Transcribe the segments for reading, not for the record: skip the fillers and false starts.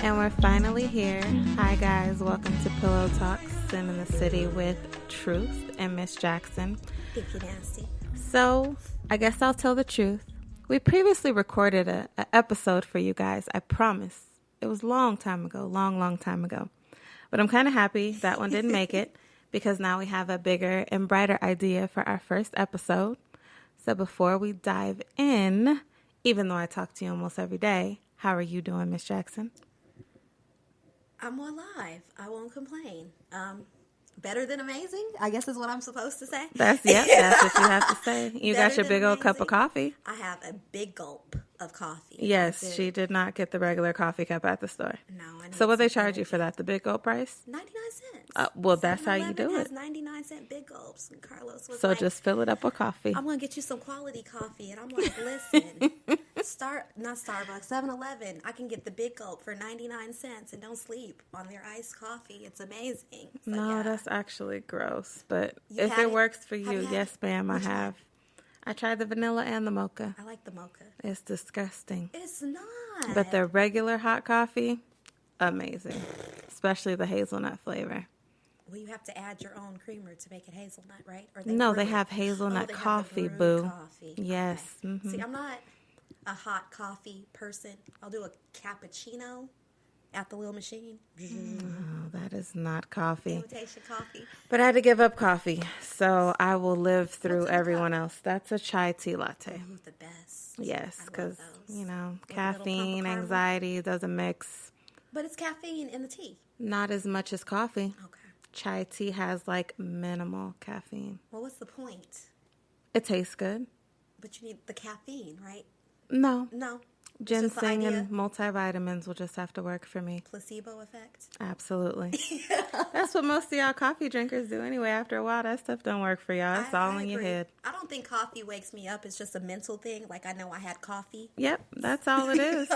And we're finally here. Hi guys, welcome to Pillow Talks, Sin in the City with Truth and Miss JaKCson. If you're nasty. So, I guess I'll tell the truth. We previously recorded an episode for you guys, I promise. It was a long time ago. But I'm kind of happy that one didn't make it because now we have a bigger and brighter idea for our first episode. So before we dive in, even though I talk to you almost every day, how are you doing, Miss JaKCson? I'm alive. I won't complain. Better than amazing, I guess is what I'm supposed to say. That's what you have to say. You got your big old cup of coffee. I have a big gulp of coffee. Yes, she did not get the regular coffee cup at the store. No, I need So what they charge energy. you for that? The big gulp price? 99 cents. Well, that's how you do has it. 99-cent big gulps. And Carlos was So like, just fill it up with coffee. I'm going to get you some quality coffee. And I'm like, listen, not Starbucks, 7-Eleven. I can get the big gulp for 99 cents and don't sleep on their iced coffee. It's amazing. So, No, yeah. that's actually gross. But You if had it it? works for Have you, you had yes, it? ma'am, I Which one? have. I tried the vanilla and the mocha. I like the mocha. It's disgusting. It's not. But the regular hot coffee, amazing. Especially the hazelnut flavor. Well, you have to add your own creamer to make it hazelnut, right? Or No, they brew it? have hazelnut they have the coffee, brewed boo. Coffee. Yes. Okay. Mhm. See, I'm not a hot coffee person. I'll do a cappuccino at the little machine. Oh, that is not coffee. Imitation coffee. But I had to give up coffee, so I will live through What's in the everyone cup? else. That's a chai tea latte. Ooh, the best. Yes, I love because, those. you know, With a little pump of caffeine, caramel. anxiety doesn't mix. But it's caffeine in the tea. Not as much as coffee. Okay. Chai tea has, like, minimal caffeine. Well, what's the point? It tastes good. But you need the caffeine, right? No. No. It's just the Ginseng idea. and multivitamins will just have to work for me. Placebo effect. Absolutely. That's what most of y'all coffee drinkers do anyway. After a while, that stuff don't work for y'all. It's all in your agree. head. I don't think coffee wakes me up. It's just a mental thing. Like, I know I had coffee. Yep, that's all it is.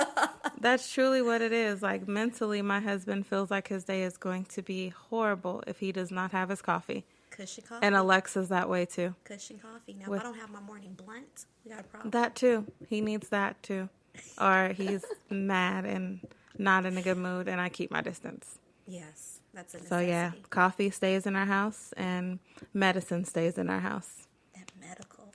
That's truly what it is. Like, mentally, my husband feels like his day is going to be horrible if he does not have his coffee. Cushion coffee. And Alexa's that way too. Cushion coffee. Now, With- if I don't have my morning blunt, we got a problem. That too. He needs that too. Or he's mad and not in a good mood, and I keep my distance. Yes, that's a So necessity. yeah, coffee stays in our house and medicine stays in our house. That medical.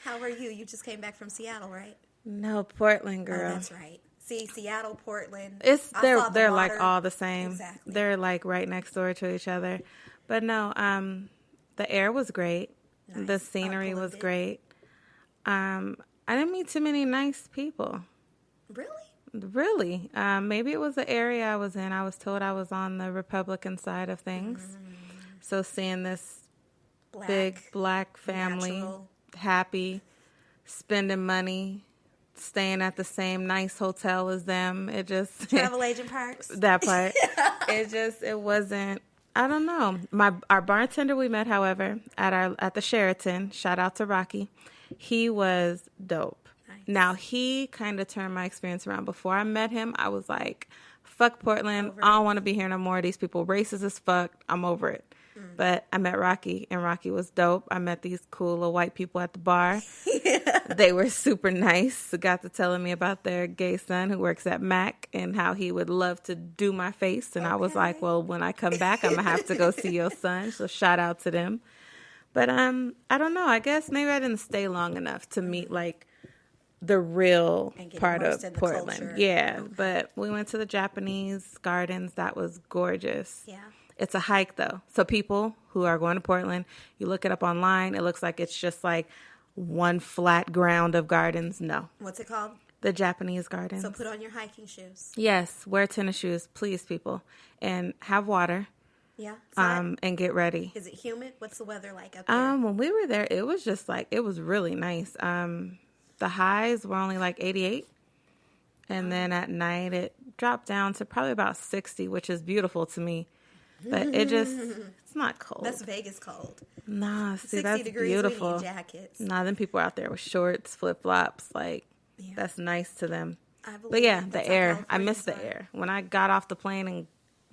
How are you? You just came back from Seattle, right? No, Portland Oh, girl. that's right. See, Seattle, Portland. It's I saw the they're like water. all the same. Exactly. They're like right next door to each other. But no, the air was great. Nice. The scenery was Uplifted. great. I didn't meet too many nice people. Really? Really. Maybe it was the area I was in. I was told I was on the Republican side of things. So seeing this Black. big black family, natural. happy, spending money, staying at the same nice hotel as them. It just Travel agent perks. that part. It wasn't. I don't know. Our bartender we met, however, at the Sheraton. Shout out to Rocky. He was dope. Nice. Now he kind of turned my experience around. Before I met him, I was like, "Fuck Portland. Over I don't want to be here no more. These people racist as fuck. I'm over it." But I met Rocky, and Rocky was dope. I met these cool little white people at the bar. They were super nice. Got to telling me about their gay son who works at Mac and how he would love to do my face. And I was like, well, when I come back, I'm going to have to go see your son. So shout out to them. But I don't know. I guess maybe I didn't stay long enough to meet like the real And get part immersed of in the Portland. culture. Yeah. Okay. But we went to the Japanese gardens. That was gorgeous. Yeah. It's a hike, though. So people who are going to Portland, you look it up online. It looks like it's just like one flat ground of gardens. No. What's it called? The Japanese gardens. So put on your hiking shoes. Yes. Wear tennis shoes, please, people. And have water. Yeah. Hot? And get ready. Is it humid? What's the weather like up there? When we were there, it was just like, it was really nice. The highs were only like 88. And then at night, it dropped down to probably about 60, which is beautiful to me. But it's not cold. That's Vegas cold. Nah, see, 60 that's degrees, beautiful. we need jackets. Nah, them people out there with shorts, flip-flops, like, Yeah. that's nice to them. I believe But yeah, that's the how air. I Californians miss the are. air. When I got off the plane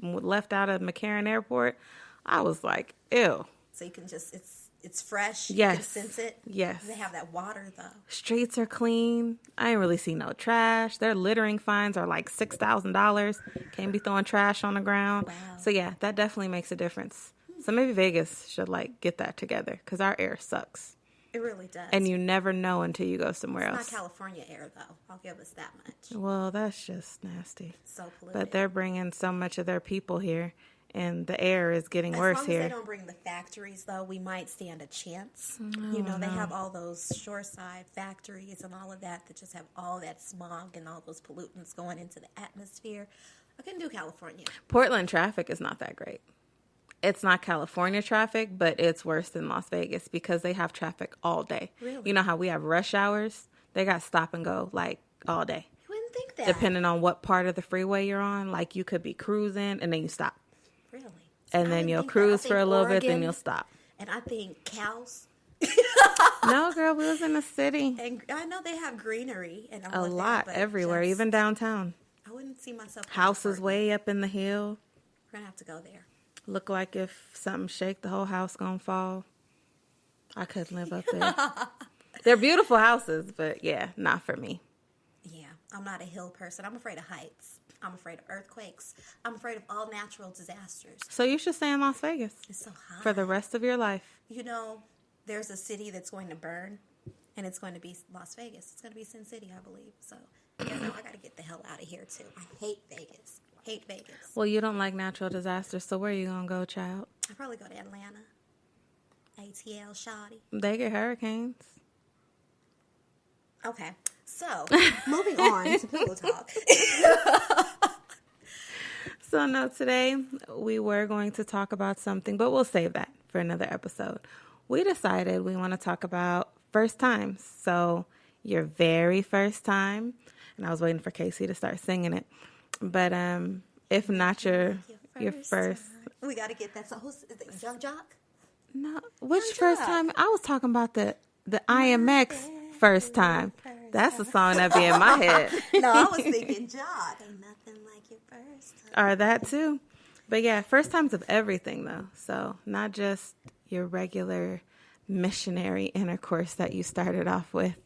and left out of McCarran Airport, I was like, ew. So you can just, it's it's fresh. Yes. You can sense it. Yes. They have that water, though. Streets are clean. I ain't really see no trash. Their littering fines are like $6,000. Can't be throwing trash on the ground. Wow. So yeah, that definitely makes a difference. So maybe Vegas should like get that together because our air sucks. It really does. And you never know until you go somewhere else. It's not California air, though. I'll give us that much. Well, that's just nasty. So polluted. But they're bringing so much of their people here, and the air is getting worse as here. they don't bring the factories, though, we might stand a chance. They have all those shoreside factories and all of that just have all that smog and all those pollutants going into the atmosphere. I couldn't do California. Portland traffic is not that great. It's not California traffic, but it's worse than Las Vegas because they have traffic all day. Really? You know how we have rush hours? They got stop and go like all day. You wouldn't think that. Depending on what part of the freeway you're on, like you could be cruising and then you stop. Really? And then you'll cruise for a little bit, then you'll stop. And I think cows. No, girl, we was in the city. And I know they have greenery and A lot everywhere, even downtown. I wouldn't see myself. Houses way up in the hill. We're gonna have to go there. Look like if something shake, the whole house gonna fall. I couldn't live up there. They're beautiful houses, but yeah, not for me. Yeah, I'm not a hill person. I'm afraid of heights. I'm afraid of earthquakes. I'm afraid of all natural disasters. So you should stay in Las Vegas. It's so hot. For the rest of your life. There's a city that's going to burn, and it's going to be Las Vegas. It's going to be Sin City, I believe. So, I got to get the hell out of here, too. I hate Vegas. Hate Vegas. Well, you don't like natural disasters, so where are you going to go, child? I'd probably go to Atlanta. ATL, Shawty. They get hurricanes. Okay. So, moving on to Pillow Talk. So, no, today we were going to talk about something, but we'll save that for another episode. We decided we want to talk about first times. So, your very first time. And I was waiting for Casey to start singing it. But if not your first. We got to get that. So, who's is it, Young Jock? No. Which first time? I was talking about the IMX first time. That's the song that be in my head. No, I was thinking Jock. Ain't nothing like your first time. Or that too. But yeah, first times of everything though. So not just your regular missionary intercourse that you started off with,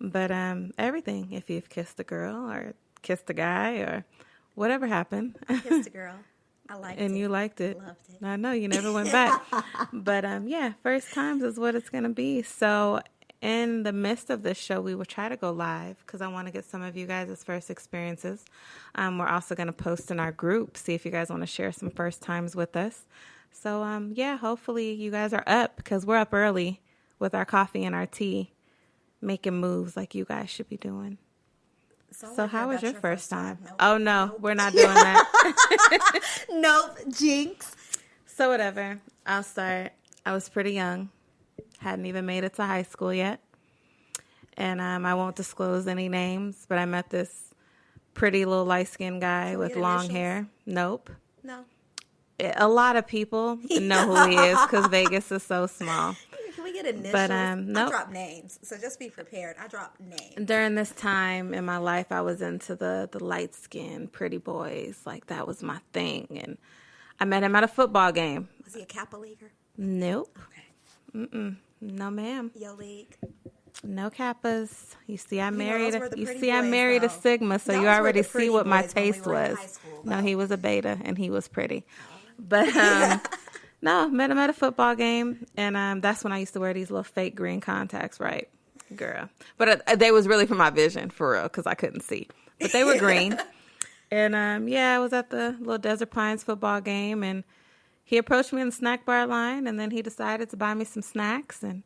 but everything. If you've kissed a girl or kissed a guy or whatever happened. I kissed a girl. I liked it. And you liked it. Loved it. I know you never went back. But yeah, first times is what it's going to be. So in the midst of this show, we will try to go live because I want to get some of you guys' first experiences. We're also going to post in our group, see if you guys want to share some first times with us. So yeah, hopefully you guys are up because we're up early with our coffee and our tea, making moves like you guys should be doing. So how was your first time? Nope. Oh, no, nope. We're not doing that. Nope, jinx. So whatever. I'll start. I was pretty young. Hadn't even made it to high school yet. And I won't disclose any names, but I met this pretty little light-skinned guy with long hair. Nope. No. A lot of people know who he is because Vegas is so small. Can we get initials? But nope. I drop names, so just be prepared. I drop names. During this time in my life, I was into the light-skinned pretty boys. Like, that was my thing. And I met him at a football game. Was he a Kappa leaguer? Nope. Okay. Mm-mm. No, ma'am. Yo league. No Kappas. You see, I married a Sigma, so you already see what my taste was. No, he was a beta, and he was pretty. But no, met him at a football game, and that's when I used to wear these little fake green contacts, right, girl? But they was really for my vision, for real, because I couldn't see. But they were green. And yeah, I was at the little Desert Pines football game, and he approached me in the snack bar line, and then he decided to buy me some snacks, and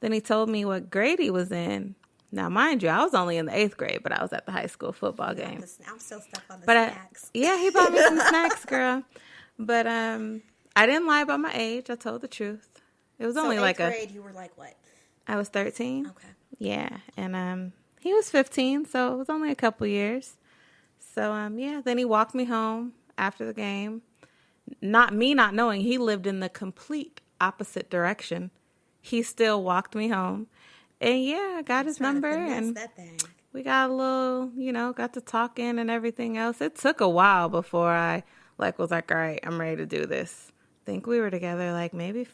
then he told me what grade he was in. Now, mind you, I was only in the 8th grade, but I was at the high school football game. I'm still stuck on the snacks. Yeah, he bought me some snacks, girl. But I didn't lie about my age. I told the truth. It was only like 8th grade, you were like what? I was 13. Okay. Yeah, and he was 15, so it was only a couple years. So yeah, then he walked me home after the game. Not knowing he lived in the complete opposite direction. He still walked me home. And yeah, I got his number and we got a little, got to talking and everything else. It took a while before I was like, all right, I'm ready to do this. I think we were together maybe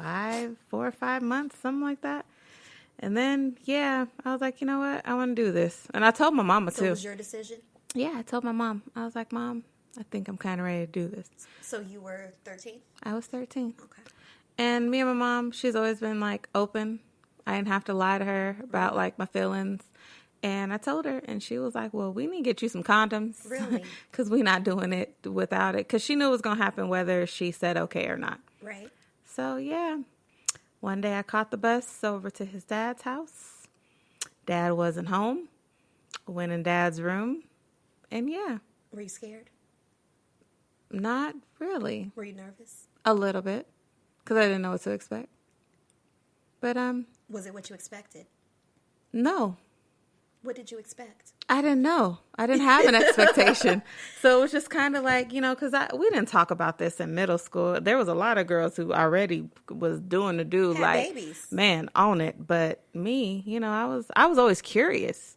4 or 5 months, something like that. And then, yeah, I was like, you know what? I want to do this. And I told my mama, too. So it was your decision? Yeah, I told my mom. I was like, Mom, I think I'm kind of ready to do this. So you were 13? I was 13. Okay. And me and my mom, she's always been, like, open. I didn't have to lie to her about, like, my feelings. And I told her, and she was like, well, we need to get you some condoms. Really? Because we're not doing it without it. Because she knew it was going to happen whether she said okay or not. Right. So, yeah. One day I caught the bus over to his dad's house. Dad wasn't home. Went in Dad's room. And, yeah. Were you scared? Not really. Were you nervous? A little bit. Because I didn't know what to expect. But, Was it what you expected? no. What did you expect? I didn't know. I didn't have an expectation. So it was just kind of like, because we didn't talk about this in middle school. There was a lot of girls who already was doing the do, Had like, babies. Man, on it. But me, I was always curious.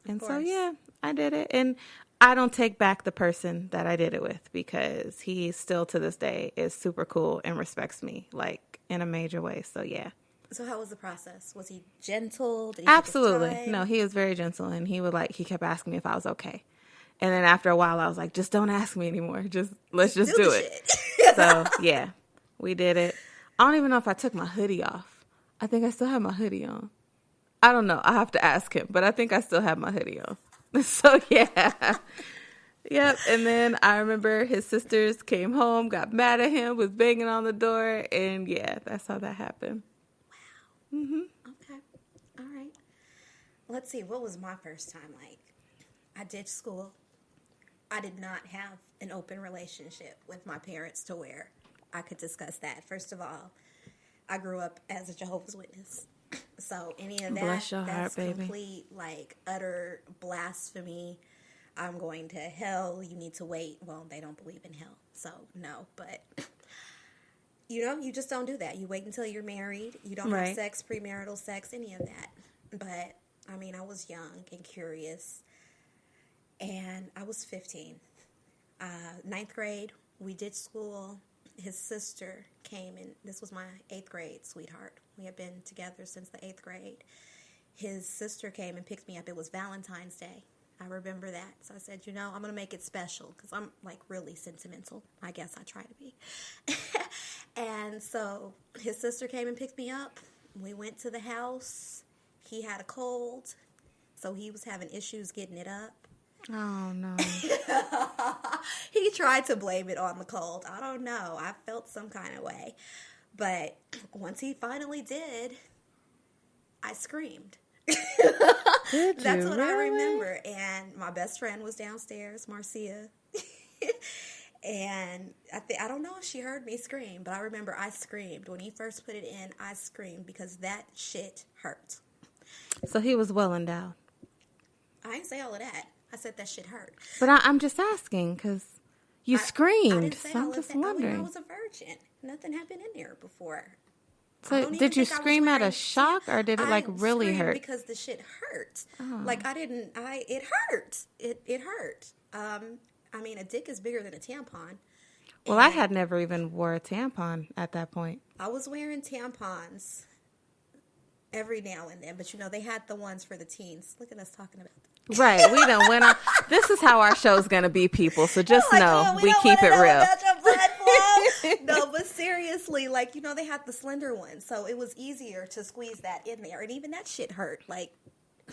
And so, yeah, I did it. And I don't take back the person that I did it with because he still to this day is super cool and respects me, like, in a major way. So, yeah. So how was the process? Was he gentle? Did he Absolutely. take his time? No, he was very gentle, and he kept asking me if I was okay. And then after a while, I was like, just don't ask me anymore. Let's just do it. So, yeah, we did it. I don't even know if I took my hoodie off. I think I still have my hoodie on. I don't know. I have to ask him, but I think I still have my hoodie on. So, yeah. Yep. And then I remember his sisters came home, got mad at him, was banging on the door, and yeah, that's how that happened. Mm-hmm. Okay. All right. Let's see. What was my first time like? I ditched school. I did not have an open relationship with my parents to where I could discuss that. First of all, I grew up as a Jehovah's Witness. So any of that, Bless your heart, that's baby. complete, like, utter blasphemy. I'm going to hell. You need to wait. Well, they don't believe in hell. So, no. But... you just don't do that. You wait until you're married. You don't have sex, premarital sex, any of that. But, I was young and curious. And I was 15. Ninth grade, we did school. His sister came, and this was my 8th grade sweetheart. We had been together since the 8th grade. His sister came and picked me up. It was Valentine's Day. I remember that. So I said, I'm going to make it special because I'm, like, really sentimental. I guess I try to be. And so his sister came and picked me up. We went to the house. He had a cold, so he was having issues getting it up. Oh, no. He tried to blame it on the cold. I don't know. I felt some kind of way. But once he finally did, I screamed. That's what I remember. And my best friend was downstairs, Marcia. And I don't know if she heard me scream, but I remember I screamed. When he first put it in, I screamed because that shit hurt. So he was well endowed. I didn't say all of that. I said that shit hurt. But I'm just asking because you screamed. I didn't say so all I'm of just that. wondering. I was a virgin. Nothing had been in there before. So did you scream out of shock or did it like really hurt? Because the shit hurt. Oh. Like it hurt. It hurt. A dick is bigger than a tampon. Well, I had never even wore a tampon at that point. I was wearing tampons every now and then, but they had the ones for the teens. Look at us talking about that. Right, we done went on. This is how our show's gonna be, people. So just know we keep it real. No, but seriously, they had the slender ones, so it was easier to squeeze that in there, and even that shit hurt.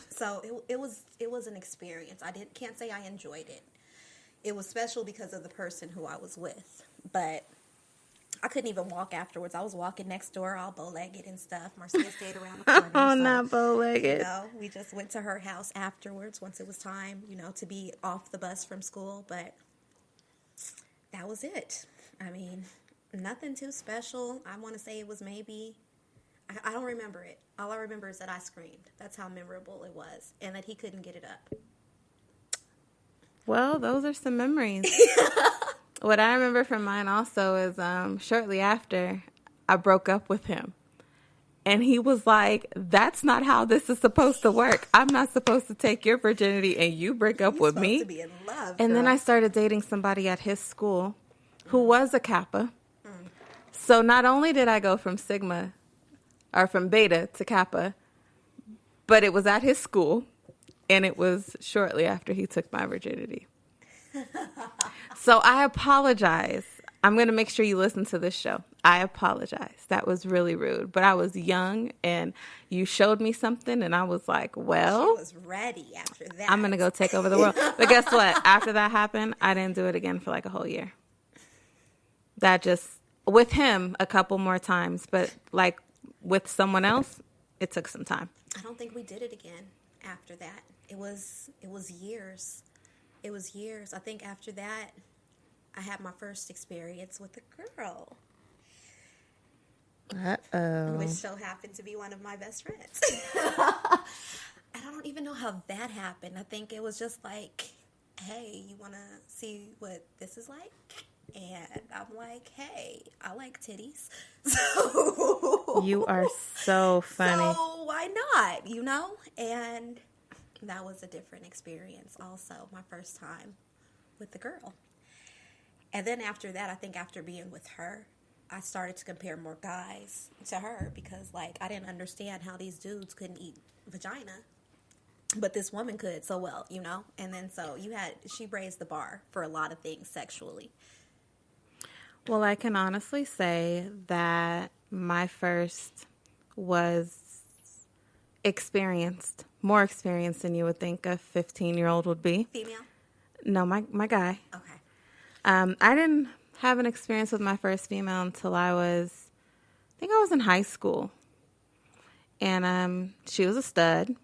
So it was an experience. Can't say I enjoyed it. It was special because of the person who I was with, but I couldn't even walk afterwards. I was walking next door all bow-legged and stuff. Marcia stayed around the corner. Oh, not bow-legged. We just went to her house afterwards once it was time, to be off the bus from school. But that was it. Nothing too special. I want to say it was maybe... I don't remember it. All I remember is that I screamed. That's how memorable it was. And that he couldn't get it up. Well, those are some memories. What I remember from mine also is shortly after I broke up with him. And he was like, that's not how this is supposed to work. I'm not supposed to take your virginity and you break up with me. To be in love, and girl. then I started dating somebody at his school who was a Kappa. So not only did I go from Sigma or from Beta to Kappa, but it was at his school, and it was shortly after he took my virginity. So I apologize. I'm going to make sure you listen to this show. I apologize. That was really rude. But I was young, and you showed me something, and I was like, well. She was ready after that. I'm going to go take over the world. But guess what? After that happened, I didn't do it again for like a whole year. That just, with him, a couple more times. But like with someone else, it took some time. I don't think we did it again after that. It was years. It was years. I think after that, I had my first experience with a girl. Uh-oh. Which so happened to be one of my best friends. And I don't even know how that happened. I think it was just like, hey, you want to see what this is like? And I'm like, hey, I like titties. So You are so funny. So why not, you know? And that was a different experience also, my first time with the girl. And then after that, I think after being with her, I started to compare more guys to her because, like, I didn't understand how these dudes couldn't eat vagina, but this woman could so well, you know? And then so she raised the bar for a lot of things sexually. Well, I can honestly say that my first was more experienced than you would think a 15-year-old would be. Female? No, my guy. Okay. I didn't have an experience with my first female until I think I was in high school. And she was a stud.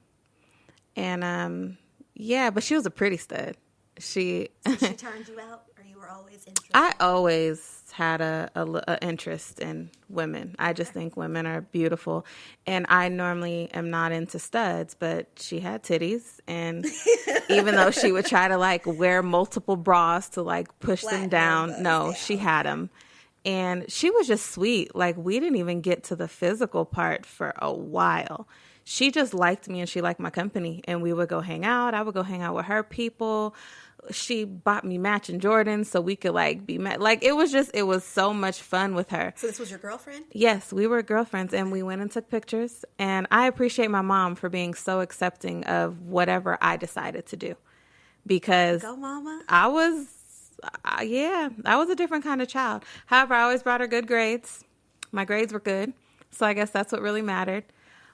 And yeah, but she was a pretty stud. So she turned you out, or you were always interested? I always had a interest in women. I just think women are beautiful. And I normally am not into studs, but she had titties. And even though she would try to like wear multiple bras to like push them down, she had them. And she was just sweet. Like, we didn't even get to the physical part for a while. She just liked me and she liked my company. And we would go hang out. I would go hang out with her people. She bought me matching Jordans so we could like be like, it was so much fun with her. So this was your girlfriend? Yes, we were girlfriends, and we went and took pictures. And I appreciate my mom for being so accepting of whatever I decided to do, because go mama. I was a different kind of child. However, I always brought her good grades. My grades were good, so I guess that's what really mattered.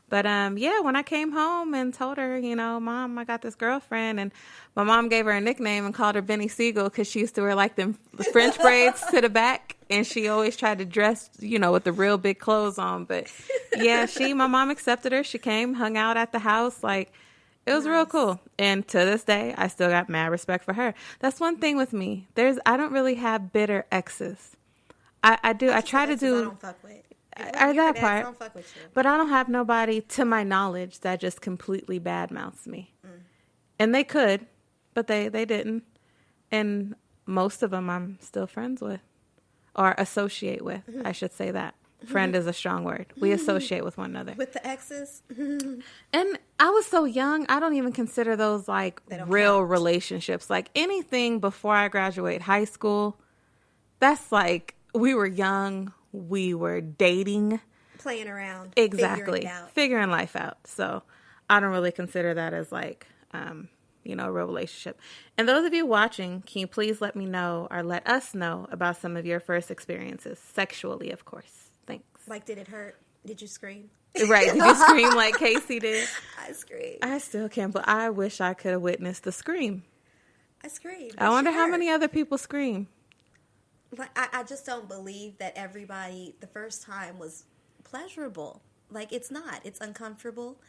But, when I came home and told her, you know, Mom, I got this girlfriend, and my mom gave her a nickname and called her Benny Siegel because she used to wear, like, the French braids to the back, and she always tried to dress, you know, with the real big clothes on. But, yeah, my mom accepted her. She came, hung out at the house. Like, it was real cool. And to this day, I still got mad respect for her. That's one thing with me. I don't really have bitter exes. I do. I try to do. I don't fuck with. Or that part. I don't fuck with you. But I don't have nobody, to my knowledge, that just completely badmouths me. And they could, but they didn't. And most of them I'm still friends with, or associate with. I should say that. Friend is a strong word. We associate with one another. With the exes? And I was so young, I don't even consider those like real relationships. Like anything before I graduate high school, that's like, we were young. We were dating. Playing around. Exactly. Figuring life out. So I don't really consider that as like, a real relationship. And those of you watching, can you please let me know or let us know about some of your first experiences? Sexually, of course. Thanks. Like, did it hurt? Did you scream? Right. Did you scream like Casey did? I screamed. I still can't, but I wish I could have witnessed the scream. I screamed. I wonder how many other people scream. Like, I just don't believe that everybody, the first time was pleasurable. Like, it's not. It's uncomfortable.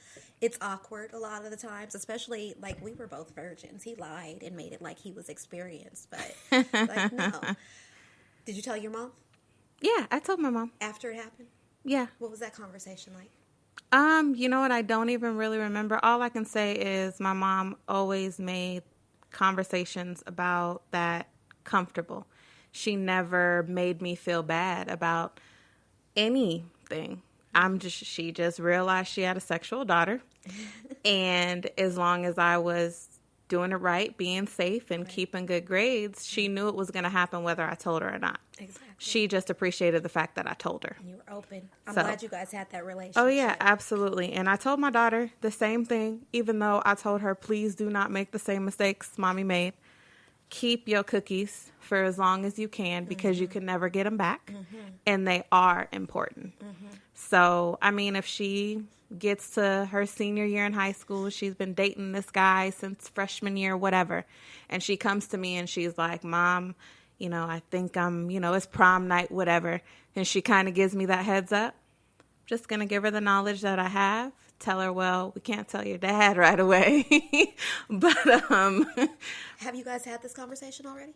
It's awkward a lot of the times, especially, like, we were both virgins. He lied and made it like he was experienced, but, like, no. Did you tell your mom? Yeah, I told my mom. After it happened? Yeah. What was that conversation like? You know what? I don't even really remember. All I can say is my mom always made conversations about that comfortable. She never made me feel bad about anything. She just realized she had a sexual daughter. And as long as I was doing it right, being safe, and keeping good grades, she knew it was going to happen whether I told her or not. Exactly. She just appreciated the fact that I told her. You were open. I'm glad you guys had that relationship. Oh, yeah, absolutely. And I told my daughter the same thing, even though I told her, please do not make the same mistakes Mommy made. Keep your cookies for as long as you can because you can never get them back. And they are important. So, I mean, if she gets to her senior year in high school, she's been dating this guy since freshman year, whatever. And she comes to me and she's like, Mom, you know, I think it's prom night, whatever. And she kind of gives me that heads up. Just going to give her the knowledge that I have. Tell her, well, we can't tell your dad right away. But have you guys had this conversation already?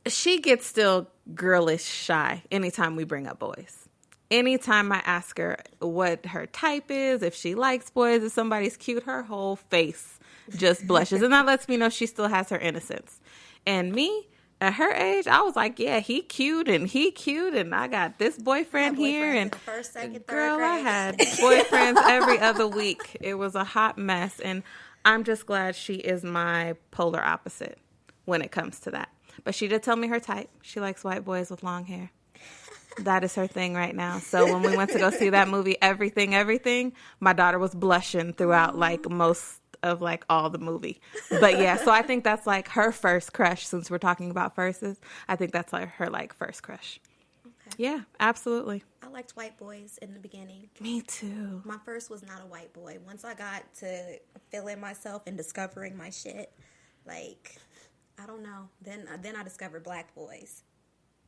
She gets still girlish shy anytime we bring up boys. Anytime I ask her what her type is, if she likes boys, if somebody's cute, her whole face just blushes. And that lets me know she still has her innocence. And me, at her age, I was like, yeah, he cute, and I got this boyfriend here. And first, second, girl, grade. I had boyfriends every other week. It was a hot mess. And I'm just glad she is my polar opposite when it comes to that. But she did tell me her type. She likes white boys with long hair. That is her thing right now. So when we went to go see that movie, Everything, my daughter was blushing throughout like most of like all the movie. But yeah, so I think that's like her first crush, since we're talking about firsts. I think that's like her like first crush. Okay. Yeah, absolutely. I liked white boys in the beginning. Me too. My first was not a white boy. Once I got to feeling myself and discovering my shit, like, I don't know. Then I discovered black boys.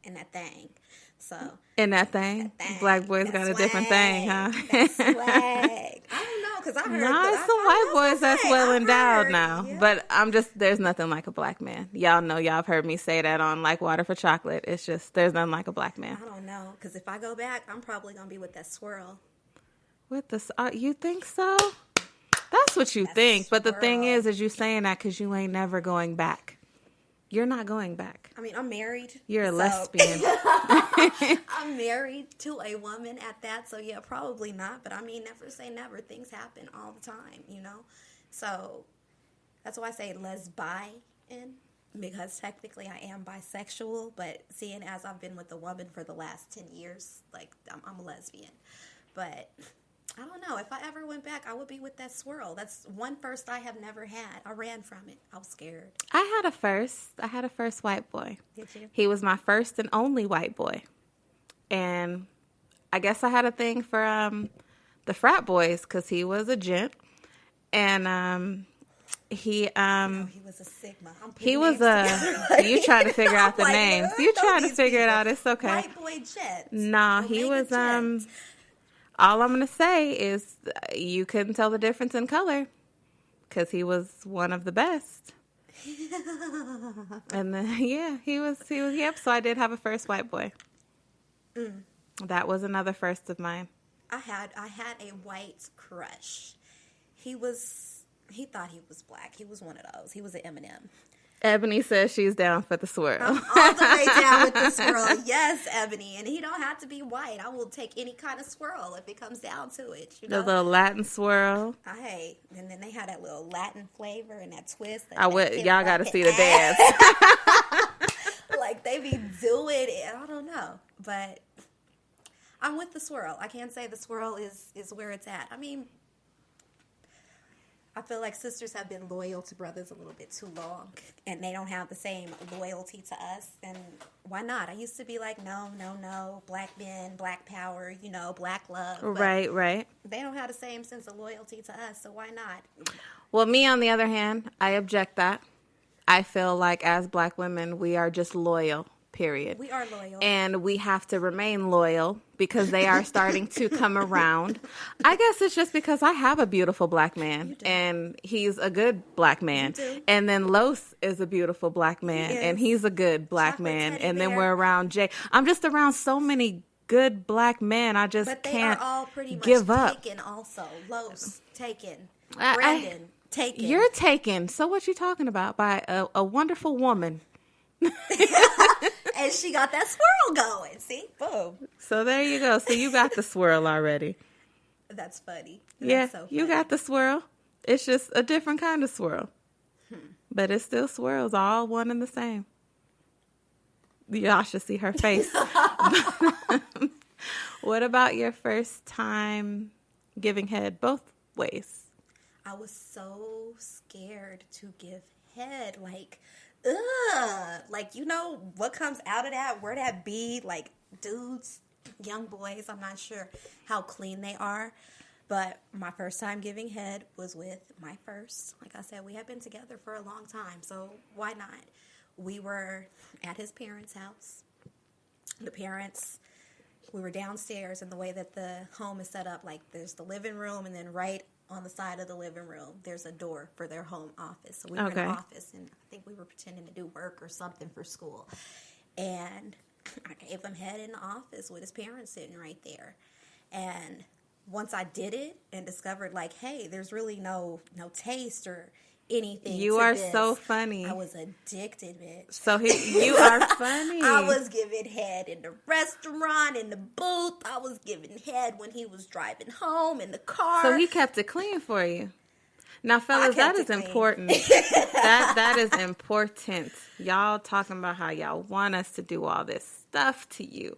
And that thing. So. And that thing? Black boys got a different thing, huh? That swag. I don't know, because I heard. No, it's some white boys that's well endowed now. Yeah. But there's nothing like a black man. Y'all know, y'all have heard me say that on Like Water for Chocolate. It's just, there's nothing like a black man. I don't know, because if I go back, I'm probably going to be with that swirl. With the, you think so? That's what you think. Swirl. But the thing is you saying that because you ain't never going back. You're not going back. I mean, I'm married. You're a lesbian. I'm married to a woman at that, so yeah, probably not. But I mean, never say never. Things happen all the time, you know? So that's why I say lesbian, because technically I am bisexual, but seeing as I've been with a woman for the last 10 years, like, I'm a lesbian. But I don't know. If I ever went back, I would be with that swirl. That's one first I have never had. I ran from it. I was scared. I had a first white boy. Did you? He was my first and only white boy. And I guess I had a thing for the frat boys because he was a gent. And he was a Sigma. He was you trying to figure out the like, names. You trying to figure it out. It's okay. White boy gent. Nah, he was gent. All I'm going to say is you couldn't tell the difference in color because he was one of the best. And then, yeah, he was, yep. So I did have a first white boy. That was another first of mine. I had a white crush. He thought he was black. He was one of those. He was an Eminem. Ebony says she's down for the swirl. I'm all the way down with the swirl. Yes, Ebony. And he don't have to be white. I will take any kind of swirl if it comes down to it. You know? The little Latin swirl. Hey, and then they had that little Latin flavor and that twist. Y'all got to see the dance. Like, they be doing it. I don't know. But I'm with the swirl. I can't say the swirl is where it's at. I mean, I feel like sisters have been loyal to brothers a little bit too long, and they don't have the same loyalty to us, and why not? I used to be like, no, black men, black power, you know, black love. Right. They don't have the same sense of loyalty to us, so why not? Well, me, on the other hand, I object that. I feel like as black women, we are just loyal, period. We are loyal. And we have to remain loyal because they are starting to come around. I guess it's just because I have a beautiful black man and he's a good black man. And then Los is a beautiful black man and he's a good black man. And then we're around Jay. I'm just around so many good black men. I just can't are all pretty much give up. Taken also. Los, taken. Brandon, taken. You're taken. So what you talking about? By a wonderful woman. And she got that swirl going. See? Boom. So there you go. So you got the swirl already. That's funny. Yeah, That's so funny. You got the swirl. It's just a different kind of swirl. But it still swirls, all one and the same. Y'all should see her face. What about your first time giving head both ways? I was so scared to give head. Like, ugh. Like, you know, what comes out of that? Where that be? Like, dudes, young boys, I'm not sure how clean they are. But my first time giving head was with my first. Like I said, we had been together for a long time, so why not? We were at his parents' house. We were downstairs, and the way that the home is set up, like there's the living room, and then right on the side of the living room, there's a door for their home office. So we were in the office, and I think we were pretending to do work or something for school. And I gave him head in the office with his parents sitting right there. And once I did it and discovered, like, hey, there's really no taste or anything. You are so funny. I was addicted, bitch. So you are funny. I was giving head in the restaurant, in the booth. I was giving head when he was driving home in the car. So he kept it clean for you. Now, fellas, that is important. that is important. Y'all talking about how y'all want us to do all this stuff to you.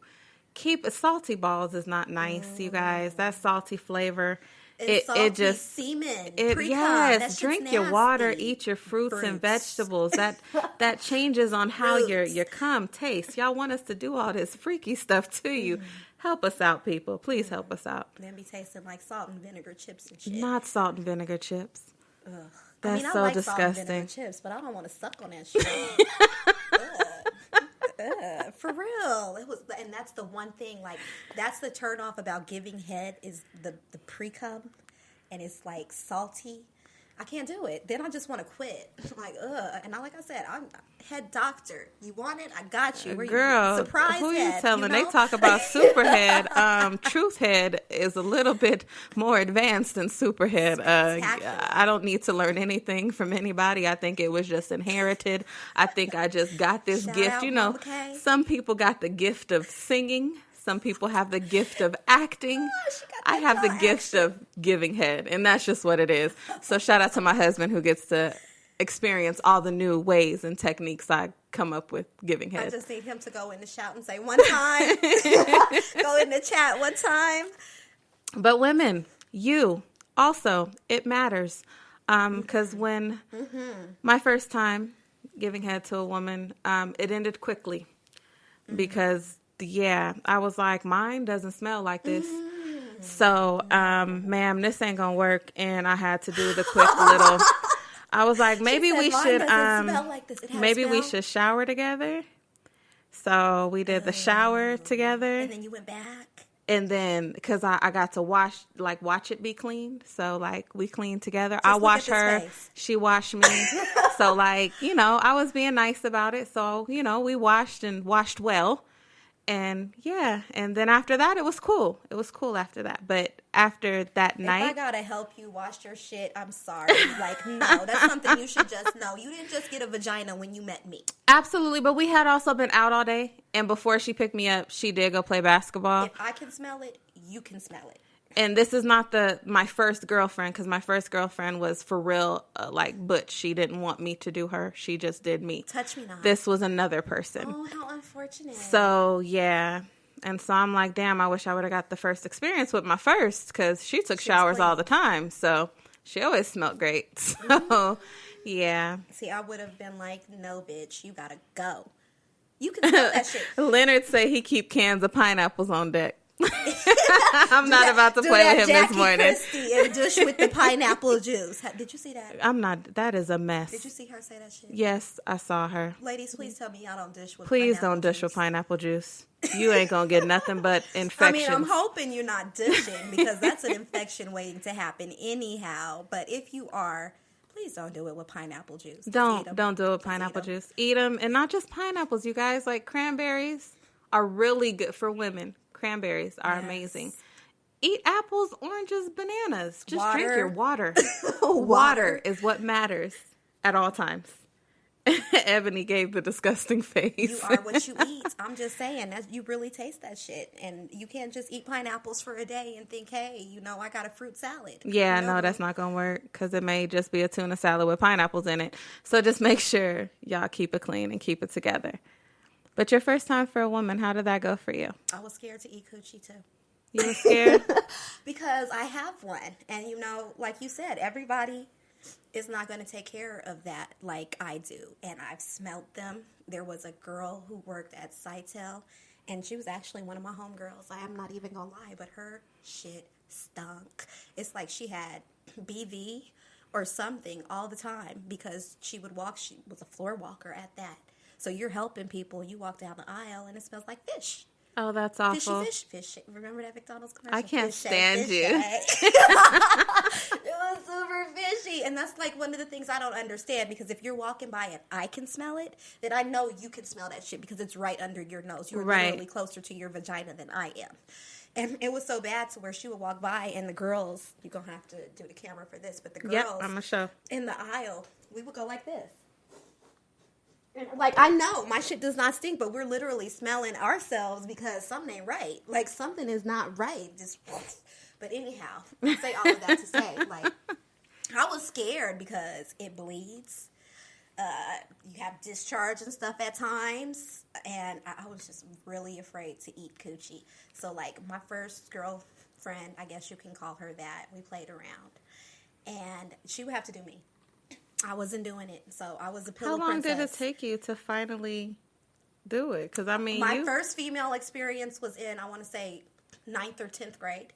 Salty balls is not nice, you guys. That salty flavor. It just semen. Yes, drink your water, eat your fruits and vegetables. That changes on how your cum tastes. Y'all want us to do all this freaky stuff to you. Help us out, people. Please help us out. Then be tasting like salt and vinegar chips and shit. Not salt and vinegar chips. Ugh. That's I so like disgusting. Salt and vinegar chips, but I don't want to suck on that shit. For real. And that's the one thing, like, that's the turn off about giving head is the pre-cum, and it's like salty. I can't do it. Then I just want to quit. Like, ugh. And like I said, I'm head doctor. You want it? I got you. Girl, surprise who head, you telling? You know? They talk about superhead. Truth head is a little bit more advanced than superhead. I don't need to learn anything from anybody. I think it was just inherited. I think I just got this gift. You know, some people got the gift of singing. Some people have the gift of acting. I have the gift of giving head, and that's just what it is. So shout out to my husband who gets to experience all the new ways and techniques I come up with giving head. I just need him to go in the shout and say one time. Go in the chat one time. But women, you also, it matters. Because when my first time giving head to a woman, it ended quickly because I was like, mine doesn't smell like this. So, ma'am, this ain't gonna work. And I had to do the quick little, I was like, maybe we should, we should shower together. So we did the shower together. And then you went back. And then, because I got to watch it be cleaned. So, like, we cleaned together. I washed her. She washed me. So, like, you know, I was being nice about it. So, you know, we washed well. And and then after that, it was cool. It was cool after that. But after that night, if I gotta help you wash your shit, I'm sorry. Like, no, that's something you should just know. You didn't just get a vagina when you met me. Absolutely. But we had also been out all day. And before she picked me up, she did go play basketball. If I can smell it, you can smell it. And this is not my first girlfriend, because my first girlfriend was for real, like, butch. She didn't want me to do her. She just did me. Touch me not. This was another person. Oh, how unfortunate. So, yeah. And so I'm like, damn, I wish I would have got the first experience with my first, because she took showers all the time. So she always smelled great. So, yeah. See, I would have been like, no, bitch, you gotta go. You can smell that shit. Leonard say he keep cans of pineapples on deck. I'm not about to play with him this morning. Christie and dish with the pineapple juice. Did you see that? I'm not. That is a mess. Did you see her say that shit? Yes, I saw her. Ladies, please tell me y'all don't dish with Please pineapple don't dish juice. with pineapple juice. You ain't going to get nothing but infections. I mean, I'm hoping you're not dishing, because that's an infection waiting to happen anyhow. But if you are, please don't do it with pineapple juice. Don't do it with pineapple juice. Eat them. And not just pineapples, you guys. Like, cranberries are really good for women. Cranberries are amazing. Eat apples, oranges, bananas. Just drink your water. Water is what matters at all times. Ebony gave the disgusting face. You are what you eat. I'm just saying that you really taste that shit, and you can't just eat pineapples for a day and think, hey, I got a fruit salad. Yeah, no, that's not gonna work because it may just be a tuna salad with pineapples in it. So just make sure y'all keep it clean and keep it together. But your first time for a woman, how did that go for you? I was scared to eat coochie too. You were scared? Because I have one, and like you said, everybody is not going to take care of that like I do. And I've smelled them. There was a girl who worked at Sitel, and she was actually one of my homegirls. I am not even going to lie, but her shit stunk. It's like she had BV or something all the time because she would walk. She was a floor walker at that. So you're helping people. You walk down the aisle, and it smells like fish. Oh, that's awful. Fish. Remember that McDonald's commercial? I can't stand you. It was super fishy. And that's like one of the things I don't understand, because if you're walking by and I can smell it, then I know you can smell that shit because it's right under your nose. You're literally closer to your vagina than I am. And it was so bad to where she would walk by and the girls, you're going to have to do the camera for this, but the girls I'm gonna show. In the aisle, we would go like this. Like, I know my shit does not stink, but we're literally smelling ourselves because something ain't right. Like, something is not right. But anyhow, I say all of that to say, like, I was scared because it bleeds. You have discharge and stuff at times. And I was just really afraid to eat coochie. So, like, my first girlfriend, I guess you can call her that, we played around. And she would have to do me. I wasn't doing it, so I was a pillow princess. How long did it take you to finally do it? Because, I mean, my first female experience was in, I want to say, 9th or 10th grade.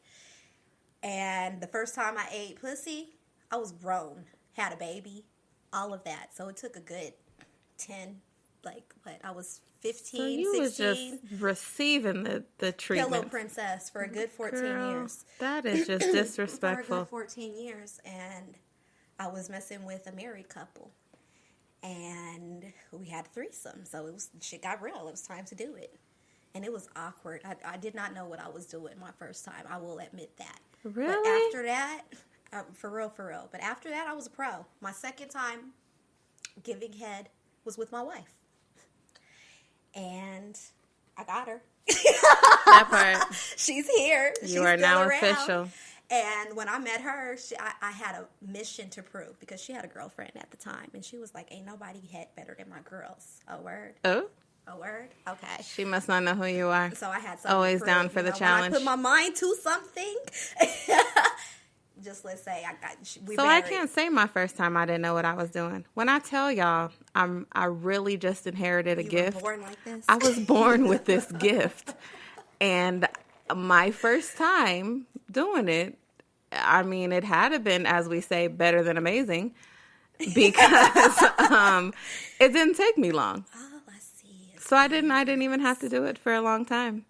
And the first time I ate pussy, I was grown, had a baby, all of that. So it took a good 10, I was 15, so you 16. was just receiving the treatment. Pillow princess for a good 14 years. That is just disrespectful. For a good 14 years, and I was messing with a married couple, and we had a threesome, so shit got real. It was time to do it, and it was awkward. I did not know what I was doing my first time. I will admit that. Really? But after that, for real. But after that, I was a pro. My second time giving head was with my wife, and I got her. That part. She's here. You are now official. And when I met her, I had a mission to prove, because she had a girlfriend at the time. And she was like, ain't nobody head better than my girls. A word? Oh? A word? Okay. She must not know who you are. So I had something always to prove. down for the challenge. When I put my mind to something, just let's say we So married. I can't say my first time I didn't know what I was doing. When I tell y'all, I really just inherited a gift. You were born like this? I was born with this gift. And my first time doing it, I mean, it had to been, as we say, better than amazing, because it didn't take me long. Oh, I see. So I didn't even have to do it for a long time.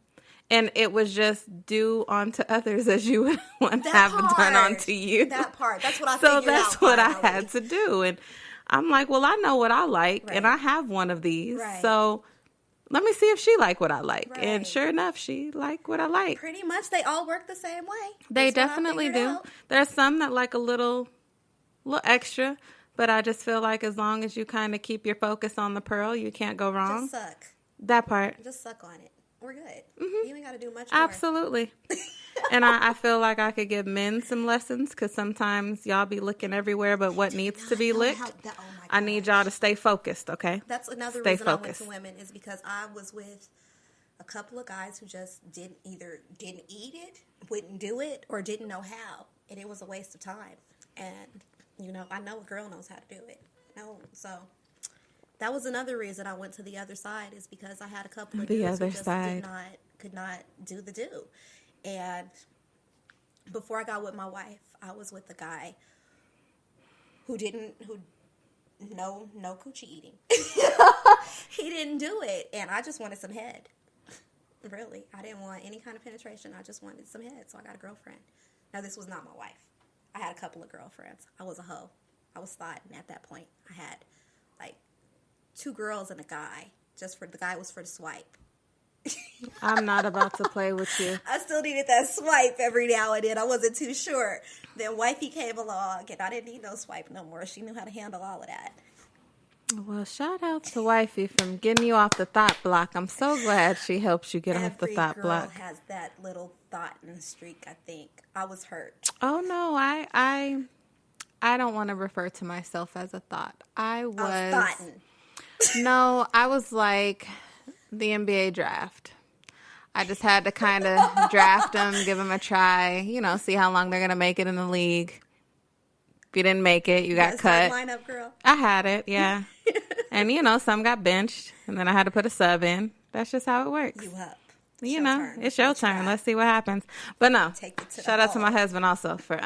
And it was just do unto others as you would want to have it done unto you. That part. That's what I So figured out. that's what finally. I had to do. And I'm like, well, I know what I like, and I have one of these. Right. So let me see if she like what I like. Right. And sure enough, she liked what I like. Pretty much, they all work the same way. They That's definitely what I do. figured out. There's some that like a little extra, but I just feel like as long as you kind of keep your focus on the pearl, you can't go wrong. Just suck. That part. Just suck on it. We're good. Mm-hmm. You ain't got to do much more. Absolutely. And I feel like I could give men some lessons, because sometimes y'all be looking everywhere, but what needs to be licked, I need y'all to stay focused, okay? That's another Stay reason focused. I went to women, is because I was with a couple of guys who just didn't eat it, wouldn't do it, or didn't know how. And it was a waste of time. And, I know a girl knows how to do it. No, so that was another reason I went to the other side, is because I had a couple of dudes who just could not do the do. And before I got with my wife, I was with a guy who no coochie eating. He didn't do it, and I just wanted some head. Really, I didn't want any kind of penetration. I just wanted some head, so I got a girlfriend. Now, this was not my wife. I had a couple of girlfriends. I was a hoe. I was sliding at that point. I had like 2 girls and a guy. The guy was for the swipe. I'm not about to play with you. I still needed that swipe every now and then. I wasn't too sure. Then wifey came along, and I didn't need no swipe no more. She knew how to handle all of that. Well, shout out to Wifey from getting you off the thought block. I'm so glad she helps you get off the thought block. Every girl has that little thought in the streak, I think. I was hurt. Oh, no, I don't want to refer to myself as a thought. I was thoughtin'. No, I was like the NBA draft. I just had to kind of draft them, give them a try, you know, see how long they're going to make it in the league. If you didn't make it, you got cut. Lineup, girl. I had it, yeah. And, you know, some got benched, and then I had to put a sub in. That's just how it works. You up. You know, it's your turn. Let's see what happens. But no, shout out to my husband also for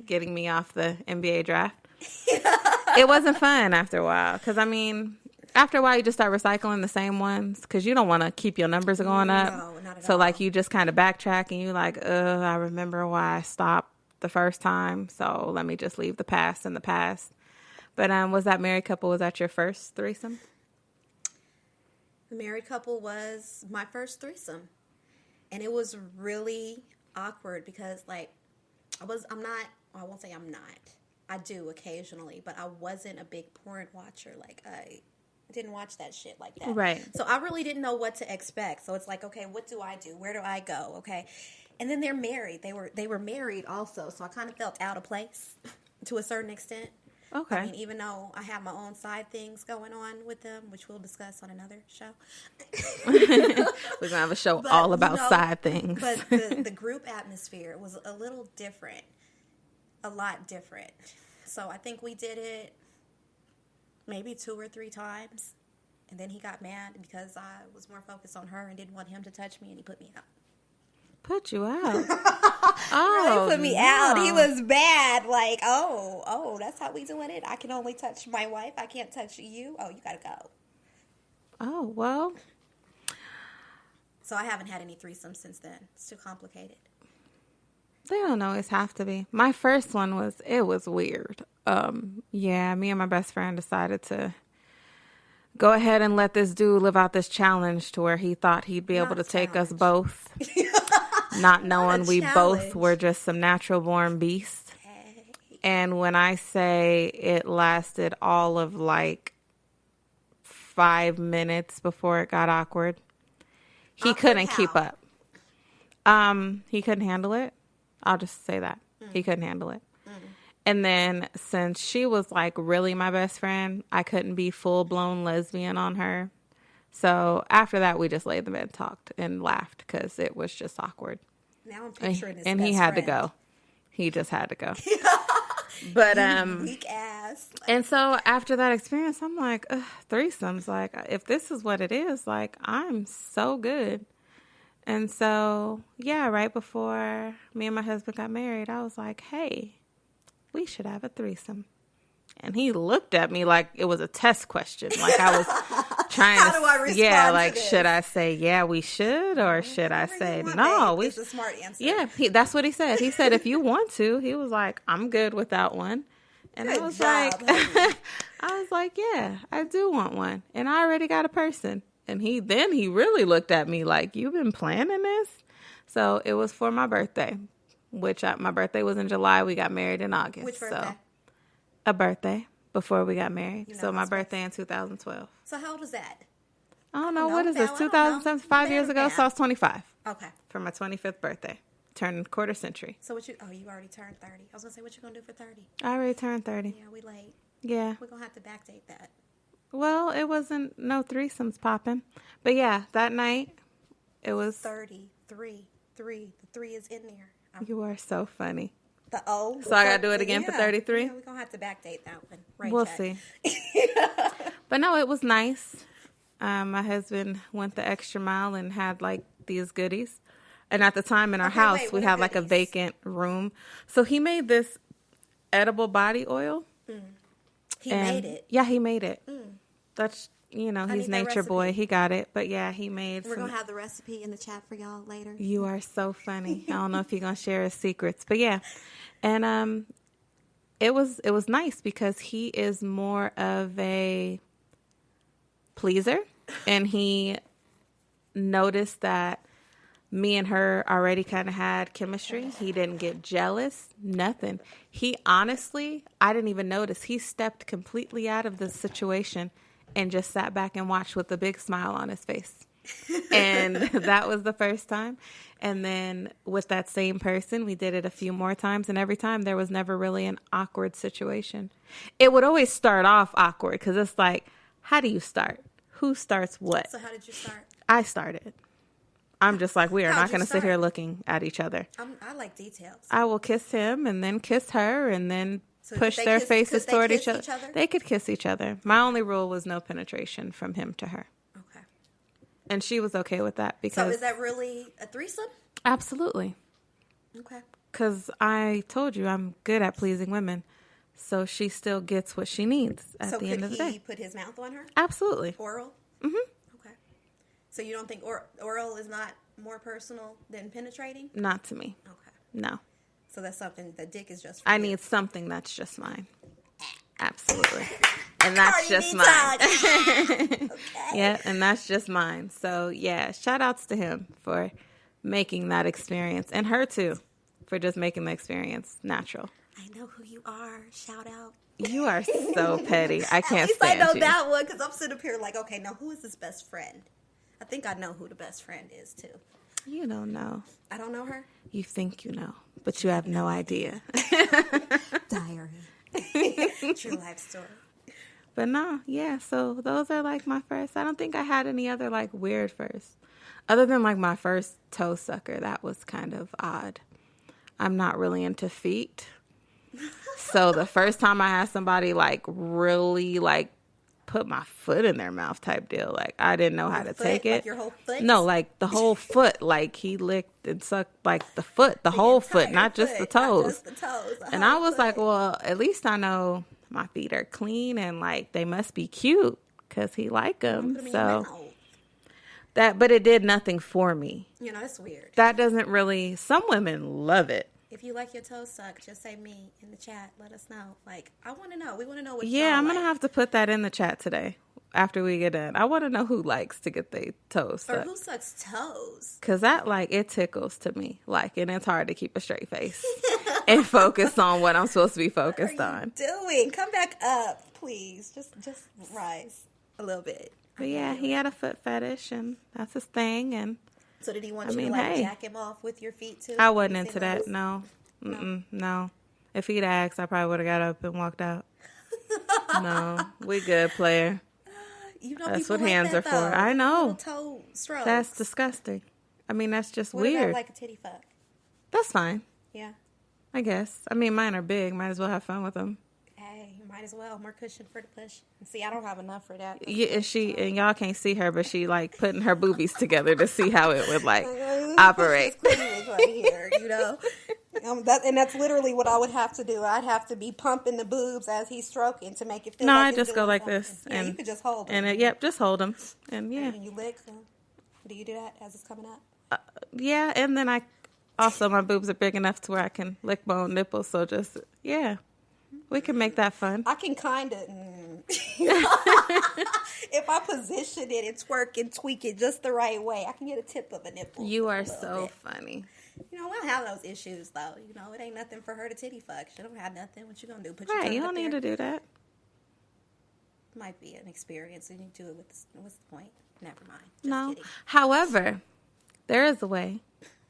getting me off the NBA draft. It wasn't fun after a while because, I mean, after a while you just start recycling the same ones because you don't want to keep your numbers going up. No, not at so, all. like, you just kind of backtrack and you're like, I remember why I stopped the first time, so let me just leave the past in the past. But was that married couple, was that your first threesome? The married couple was my first threesome. And it was really awkward because, like, I won't say I'm not. I do occasionally, but I wasn't a big porn watcher. Like, I didn't watch that shit like that. Right. So I really didn't know what to expect. So it's like, okay, what do I do? Where do I go? Okay. And then they're married. They were married also. So I kind of felt out of place to a certain extent. Okay. I mean, even though I have my own side things going on with them, which we'll discuss on another show. We're going to have a show all about side things. But the group atmosphere was a little different. A lot different. So I think we did it maybe 2 or 3 times. And then he got mad because I was more focused on her and didn't want him to touch me, and he put me out. Put you out? He put me out. He was bad. Like, oh, that's how we doing it? I can only touch my wife. I can't touch you. Oh, you got to go. Oh, well. So I haven't had any threesomes since then. It's too complicated. They don't always have to be. My first one was weird. Yeah, me and my best friend decided to go ahead and let this dude live out this challenge to where he thought he'd be able to take us both. Not knowing we both were just some natural born beasts. Okay. And when I say it lasted all of like 5 minutes before it got awkward, he couldn't keep up. He couldn't handle it. I'll just say that. He couldn't handle it. And then since she was like really my best friend, I couldn't be full blown lesbian on her. So after that, we just laid in the bed and talked and laughed because it was just awkward. Now I'm picturing his and best he had friend. to go. He just had to go. But weak ass. And so after that experience, I'm like, threesomes. Like, if this is what it is, like, I'm so good. And so, yeah, right before me and my husband got married, I was like, hey, we should have a threesome. And he looked at me like it was a test question. Like I was trying How do I respond like, to this? Should I say, yeah, we should? Or should I say, no? It's a smart answer. Yeah, that's what he said. He said, if you want to, he was like, I'm good without one. And Good I was job, like, yeah, I do want one. And I already got a person. And he really looked at me like, you've been planning this? So it was for my birthday, which my birthday was in July. We got married in August. Which birthday? So a birthday before we got married. So my birthday in 2012. So how old was that? I don't know. What is this? 2007, 5 years ago? So I was 25. Okay. For my 25th birthday. Turned quarter century. So you already turned 30. I was going to say, what you going to do for 30? I already turned 30. Yeah, we late. Yeah. We're going to have to backdate that. Well, it wasn't no threesomes popping. But yeah, that night, it was 33. 3. The 3 is in there. You are so funny. The O. So I got to do it again for 33? Yeah, we're going to have to backdate that one. We'll see. But no, it was nice. My husband went the extra mile and had like these goodies. And at the time in our house, we had like a vacant room. So he made this edible body oil. He made it. Yeah, he made it. That's, he's nature boy. He got it. But yeah, he made We're going to have the recipe in the chat for y'all later. You are so funny. I don't know if you're going to share his secrets. But yeah. And it was nice because he is more of a pleaser. And he noticed that me and her already kind of had chemistry. He didn't get jealous. Nothing. He honestly, I didn't even notice. He stepped completely out of the situation and just sat back and watched with a big smile on his face. And that was the first time. And then with that same person, we did it a few more times. And every time there was never really an awkward situation. It would always start off awkward because it's like, how do you start? Who starts what? So how did you start? I started. I'm just like, we are not going to sit here looking at each other. I like details. I will kiss him and then kiss her and then push their faces toward each other. They could kiss each other. My only rule was no penetration from him to her. Okay. And she was okay with that because... So is that really a threesome? Absolutely. Okay. Because I told you I'm good at pleasing women. So she still gets what she needs at the end of the day. So could he put his mouth on her? Absolutely. Oral? Mm-hmm. Okay. So you don't think oral is not more personal than penetrating? Not to me. Okay. No. So that's something, the dick is just for I you. need something that's just mine. Absolutely. And that's just mine. Okay. Yeah, and that's just mine. So, yeah, shout outs to him for making that experience. And her, too, for just making the experience natural. I know who you are. Shout out. You are so petty. I can't At least stand I know you. that one because I'm sitting up here like, okay, now who is his best friend? I think I know who the best friend is, too. You don't know. I don't know her? You think you know, but you have no idea. Diary. True life story. But no, yeah, so those are like my first. I don't think I had any other like weird first. Other than like my first toe sucker, that was kind of odd. I'm not really into feet. So the first time I had somebody like really like put my foot in their mouth type deal, like I didn't know how to take it. Like your whole foot? No, like the whole foot. Like he licked and sucked like the foot, the whole foot, not just the toes. Not just the toes. And I was like, well, at least I know my feet are clean and like they must be cute because he like them. So that, but it did nothing for me. You know, it's weird. That doesn't really. Some women love it. If you like your toes sucked, just say me in the chat. Let us know. Like, I want to know. We want to know what. Yeah, I'm like. gonna have to put that in the chat today after we get done. I want to know who likes to get their toes sucked. Or who sucks toes? Cause that like it tickles to me. Like, and it's hard to keep a straight face and focus on what I'm supposed to be focused on. Doing? Come back up, please. Just rise a little bit. But yeah, he had a foot fetish, and that's his thing. And so did he want you to like jack him off with your feet too? I wasn't into that. No. No. If he'd asked, I probably would have got up and walked out. No, we good, player. You know, that's what like hands that, are for. though. I know. Little toe strokes. That's disgusting. I mean, that's just what weird. About like a titty fuck? That's fine. Yeah. I guess. I mean, mine are big. Might as well have fun with them. Hey, you might as well. More cushion for the push. See, I don't have enough for that. Yeah, and y'all can't see her, but she like putting her boobies together to see how it would like operate. Right here, you know. That's literally what I would have to do. I'd have to be pumping the boobs as he's stroking to make it feel. No, like I just go like this, yeah, and you could just hold them. And yep, just hold them, and yeah. And you lick them. Do you do that as it's coming up? Yeah, and then also my boobs are big enough to where I can lick my own nipples. So just we can make that fun. I can kind of, if I position it and twerk and tweak it just the right way, I can get a tip of a nipple. You are so funny. You know, we don't have those issues, though. You know, it ain't nothing for her to titty fuck. She don't have nothing. What you gonna do? Put your right, tongue you up don't there? need to do that. Might be an experience, and you do it with. What's the point? Never mind. Just No. kidding. However, there is a way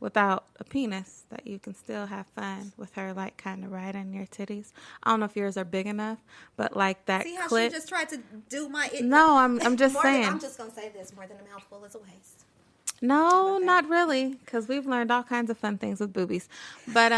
without a penis that you can still have fun with her, like kind of riding your titties. I don't know if yours are big enough, but like that. See how clit. she just tried to do my. No, I'm just saying. I'm just gonna say this: more than a mouthful is a waste. No, not really, because we've learned all kinds of fun things with boobies. But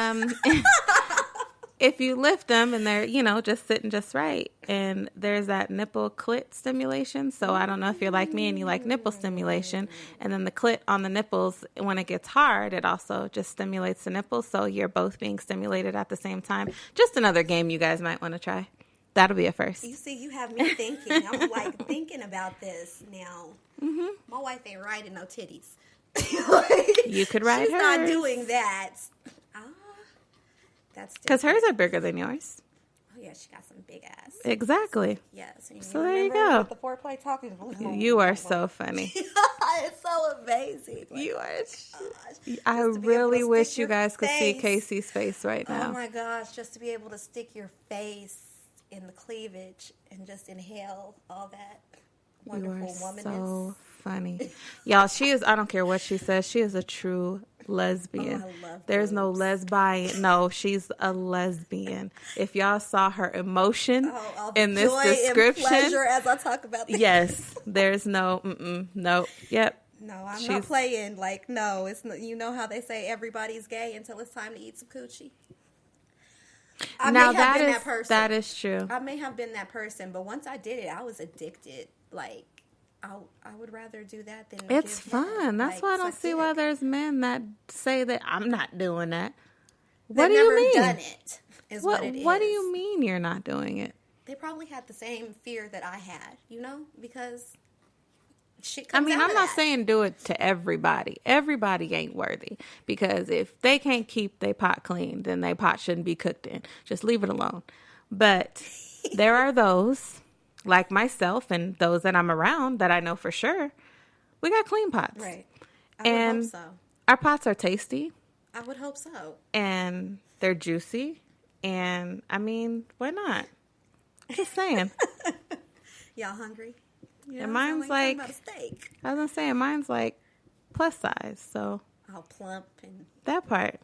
if you lift them and they're, just sitting just right, and there's that nipple clit stimulation. So I don't know if you're like me and you like nipple stimulation, and then the clit on the nipples, when it gets hard, it also just stimulates the nipples. So you're both being stimulated at the same time. Just another game you guys might want to try. That'll be a first. You see, you have me thinking. I'm like thinking about this now. Mm-hmm. My wife ain't riding no titties. You could ride hers. She's not doing that. That's because hers are bigger than yours. Oh yeah, she got some big ass. Exactly. Yes. So there you go. The foreplay talking. You are so funny. It's so amazing. Like, you are. I really wish you guys could see Casey's face right now. Oh my gosh, just to be able to stick your face in the cleavage and just inhale all that. wonderful woman so funny. Y'all, she is, I don't care what she says, she is a true lesbian. Oh, I love There's no boobs. lesbian. No, she's a lesbian. If y'all saw her emotion in this joy description. and pleasure as I talk about this. Yes, there's no, nope, yep. No, I'm not playing. Like, no, it's not, you know how they say everybody's gay until it's time to eat some coochie. I Now may have been that that person. that is true. I may have been that person, but once I did it, I was addicted. Like, I would rather do that than It's give fun. head. That's Like, why I don't suck see dick. why there's men that say that I'm not doing that. What They've do you never mean? done it. Is what it is. What do you mean you're not doing it? They probably had the same fear that I had, you know, because shit I comes mean, out I'm of not that. saying do it to everybody. Everybody ain't worthy, because if they can't keep their pot clean, then their pot shouldn't be cooked in. Just leave it alone. But there are those like myself and those that I'm around that I know for sure, we got clean pots. Right. I And would hope so. our pots are tasty I would hope so. and they're juicy. And I mean, why not? Just saying. Y'all hungry? You And know, it sound mine's like like- talking about a steak. I was gonna say mine's like plus size, so All plump and that part.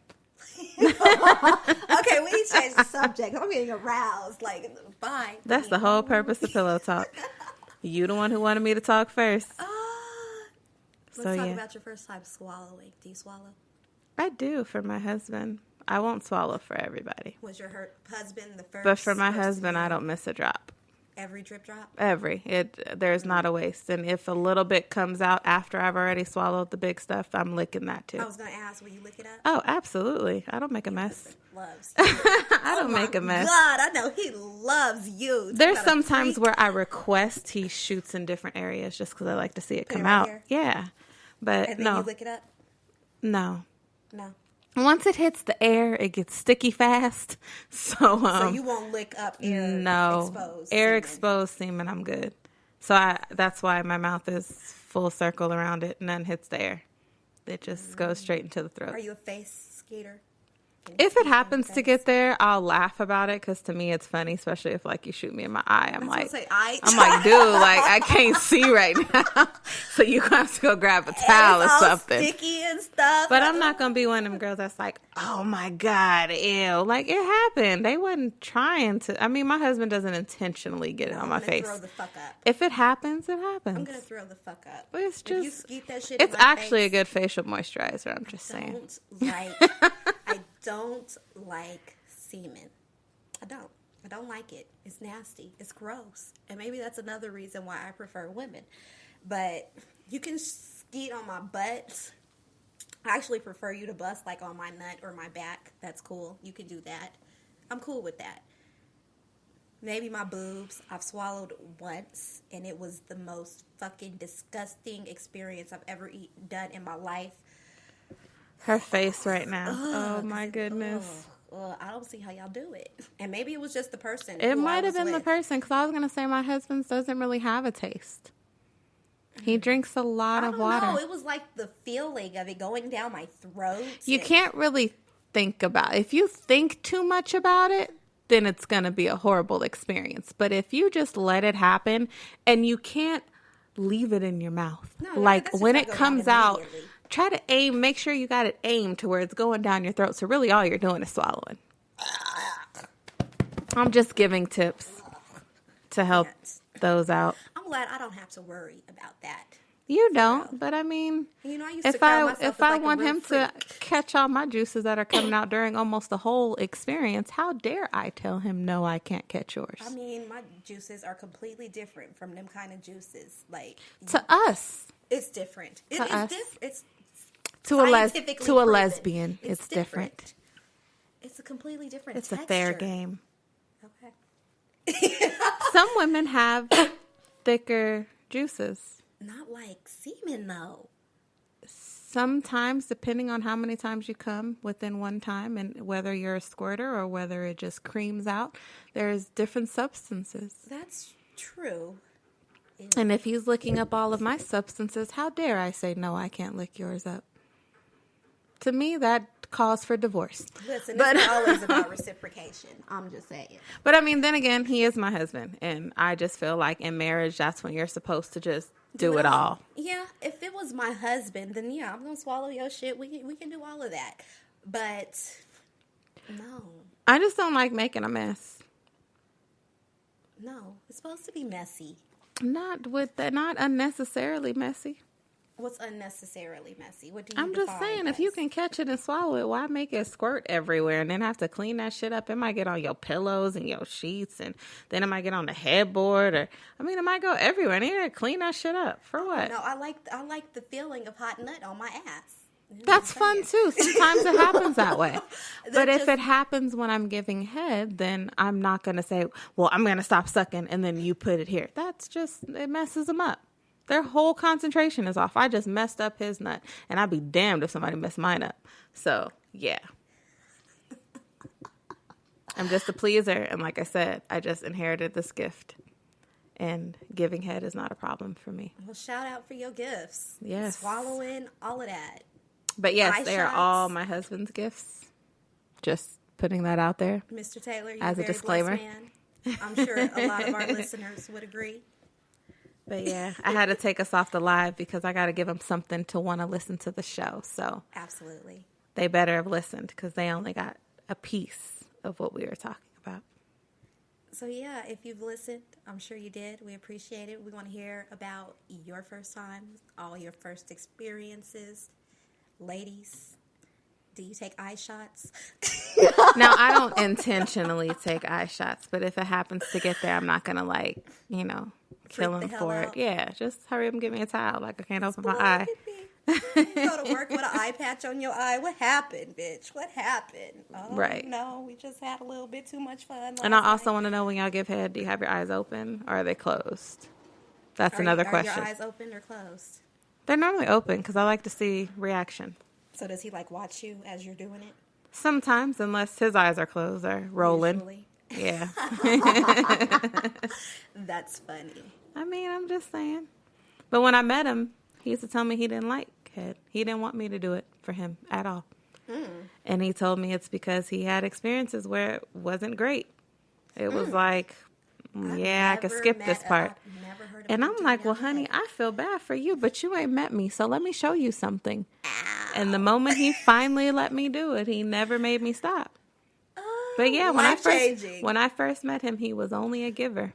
okay, we need to change the subject. I'm getting aroused. Like, bye. That's the whole purpose of Pillow Talk. You the one who wanted me to talk first. Let's So talk yeah, about your first time swallowing. Do you swallow? I do for my husband. I won't swallow for everybody, Was your husband the first? but for my person husband, you- I don't miss a drop. Every drip drop? There's not a waste, and if a little bit comes out after I've already swallowed the big stuff, I'm licking that too. I was going to ask, will you lick it up? Oh, absolutely. I don't make a mess. Loves you. I don't make a mess. God, I know he loves you. There's Talk about a some times freak. where I request he shoots in different areas just because I like to see it Put it come right out. here? Yeah, but And then no, you lick it up? no. No. Once it hits the air, it gets sticky fast. So So you won't lick up air exposed. air semen. exposed semen. I'm good. So that's why my mouth is full circle around it. None hits the air. It just goes straight into the throat. Are you a face skater? Can you If skate it in happens your to face? get there, I'll laugh about it because to me it's funny, especially if like you shoot me in my eye. I'm like, say, I'm like, dude, like I can't see right now, so you have to go grab a towel or it's all something. sticky and stuff. But I'm not gonna be one of them girls that's like, oh my god, ew. Like it happened. They wasn't trying to. I mean, my husband doesn't intentionally get it on my face. Throw the fuck up. If it happens, it happens. I'm gonna throw the fuck up. It's If you just, skeet that shit it's in my actually face, a good facial moisturizer. I'm just saying. I don't like semen. I don't like it. It's nasty. It's gross. And maybe that's another reason why I prefer women. But you can skeet on my butt. I actually prefer you to bust like on my nut or my back. That's cool. You can do that. I'm cool with that. Maybe my boobs. I've swallowed once, and it was the most fucking disgusting experience I've ever done in my life. Her face right now. Oh my goodness. I don't see how y'all do it. And maybe it was just the person. It who I might have was been the with. person, because I was going to say my husband doesn't really have a taste. He drinks a lot I of don't water. know. It was like the feeling of it going down my throat. You can't really think about it. If you think too much about it, then it's going to be a horrible experience. But if you just let it happen, and you can't leave it in your mouth. No, like that's just when gotta it go down comes out, immediately. try to aim, make sure you got it aimed to where it's going down your throat. So really all you're doing is swallowing. I'm just giving tips to help those out. I'm glad I don't have to worry about that. You don't, but I mean, You know, I used to if call I myself if as I like a want real him to freak. catch all my juices that are coming out during almost the whole experience, how dare I tell him no, I can't catch yours? I mean, my juices are completely different from them kind of juices. Like To us, it's different. It To is us. different. It's to a scientifically proven. lesbian, it's different. It's a completely different. It's a fair texture. game. Okay. Some women have thicker juices. Not like semen though. Sometimes, depending on how many times you come within one time and whether you're a squirter or whether it just creams out, there's different substances. That's true. And if he's licking up all of my substances, how dare I say, no, I can't lick yours up? to me, that calls for divorce. Listen, it's not always about reciprocation. I'm just saying. But I mean, then again, he is my husband. And I just feel like in marriage, that's when you're supposed to just do it all. Yeah, if it was my husband, then yeah, I'm going to swallow your shit. We can do all of that. But no. I just don't like making a mess. No, it's supposed to be messy. Not unnecessarily messy. What's unnecessarily messy? What do you I'm just saying, if you can catch it and swallow it, why make it squirt everywhere and then have to clean that shit up? It might get on your pillows and your sheets, and then it might get on the headboard, or it might go everywhere. And you gotta clean that shit up for what? No, I like the feeling of hot nut on my ass. That's fun too. Sometimes it happens that way. But if it happens when I'm giving head, then I'm not going to say, well, I'm going to stop sucking and then you put it here. That's just, it messes them up. Their whole concentration is off. I just messed up his nut, and I'd be damned if somebody messed mine up. So, yeah. I'm just a pleaser. And like I said, I just inherited this gift. And giving head is not a problem for me. Well, shout out for your gifts. Yes. Swallowing, all of that. But yes, they are all my husband's gifts. Just putting that out there. Mr. Taylor, you're as a disclaimer. Man. I'm sure a lot of our listeners would agree. But yeah, I had to take us off the live because I got to give them something to want to listen to the show. So absolutely, they better have listened because they only got a piece of what we were talking about. So yeah, if you've listened, I'm sure you did. We appreciate it. We want to hear about your first time, all your first experiences. Ladies, do you take eye shots? Now, I don't intentionally take eye shots, but if it happens to get there, I'm not going to, kill him for it. Yeah, just hurry up and get me a towel. Like, I can't open my eye. You go to work with an eye patch on your eye. What happened, bitch? What happened? Oh, right. No, we just had a little bit too much fun. And I also want to know, when y'all give head, do you have your eyes open or are they closed? That's another question. Are your eyes open or closed? They're normally open because I like to see reaction. So does he watch you as you're doing it? Sometimes, unless his eyes are closed or rolling. Usually. Yeah. That's funny. I mean, I'm just saying. But when I met him, he used to tell me he didn't like head. He didn't want me to do it for him at all. And he told me it's because he had experiences where it wasn't great. It was like, I could skip this part. And I'm like, well, honey, I feel bad for you, but you ain't met me, so let me show you something. Ow. And the moment he finally let me do it, he never made me stop. But yeah, when I first met him, he was only a giver.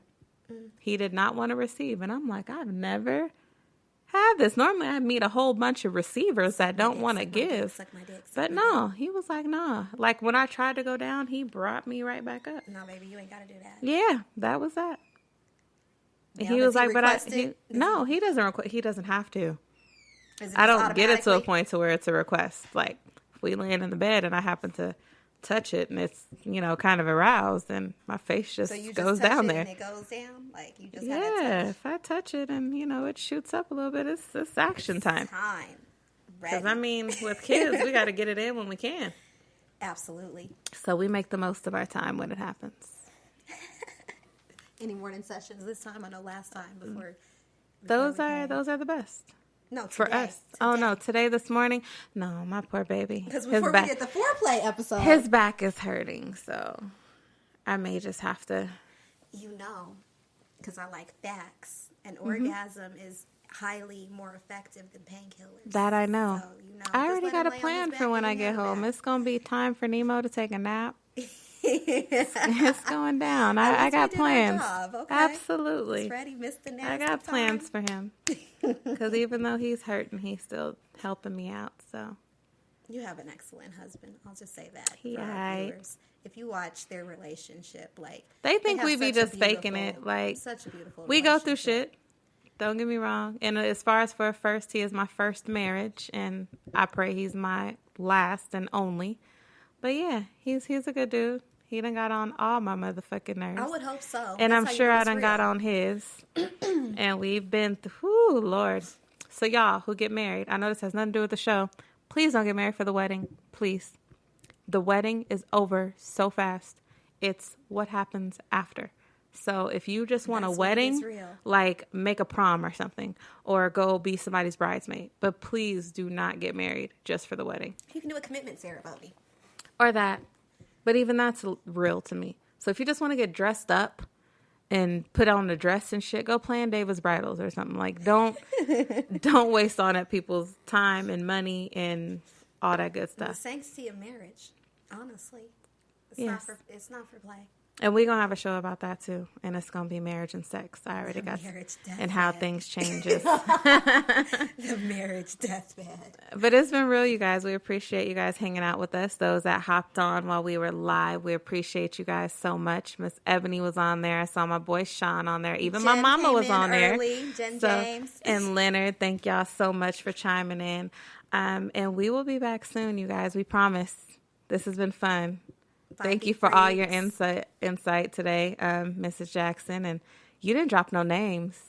He did not want to receive. And I'm like, I've never had this. Normally I meet a whole bunch of receivers that don't want to give. But no, he was like, nah. Like when I tried to go down, he brought me right back up. No, baby, you ain't got to do that. Yeah, that was that. Now, he was like, he doesn't he doesn't have to. I don't get it to a point to where it's a request. Like if we land in the bed and I happen to touch it and it's, kind of aroused, and my face just goes down there. And it goes down? Like you just if I touch it and, it shoots up a little bit, it's action time. Because, with kids, we got to get it in when we can. Absolutely. So we make the most of our time when it happens. Any morning sessions this time? I know last time before those are the best. No, today, for us. Today. Oh no, this morning. No, my poor baby. Because before we get the foreplay episode, his back is hurting, so I may just have to. Because I like facts, and orgasm is highly more effective than painkillers. That I know. So, I already got a plan for when I get home. It's gonna be time for Nemo to take a nap. It's going down. I got plans. Okay. Absolutely. He's ready, Mr. Nasty. I got plans for him. Because even though he's hurting, he's still helping me out. So you have an excellent husband. I'll just say that. For our viewers. If you watch their relationship, they think we be just faking it. Such a beautiful. We go through shit. Don't get me wrong. And as far as for a first, he is my first marriage, and I pray he's my last and only. But yeah, he's a good dude. He done got on all my motherfucking nerves. I would hope so. And I'm sure I done got on his. And we've been through, Lord. So y'all who get married, I know this has nothing to do with the show. Please don't get married for the wedding. Please. The wedding is over so fast. It's what happens after. So if you just want a That's when it wedding, gets real. like make a prom or something, or go be somebody's bridesmaid. But please do not get married just for the wedding. You can do a commitment ceremony. Or that. But even that's real to me. So if you just want to get dressed up and put on a dress and shit, go plan David's bridals or something. Like, don't waste on it people's time and money and all that good The stuff. sanctity of marriage, honestly. Yes. It's not for play. And we're going to have a show about that too. And it's going to be marriage and sex. I already got Marriage and how deathbed. things changes. The marriage deathbed. But it's been real, you guys. We appreciate you guys hanging out with us. Those that hopped on while we were live, we appreciate you guys so much. Miss Ebony was on there. I saw my boy Sean on there. Even my Jen mama came was in on early. there. Jen James. And Leonard, thank y'all so much for chiming in. And we will be back soon, you guys. We promise. This has been fun. Thank you for all your insight today, Mrs. Jackson. And you didn't drop no names.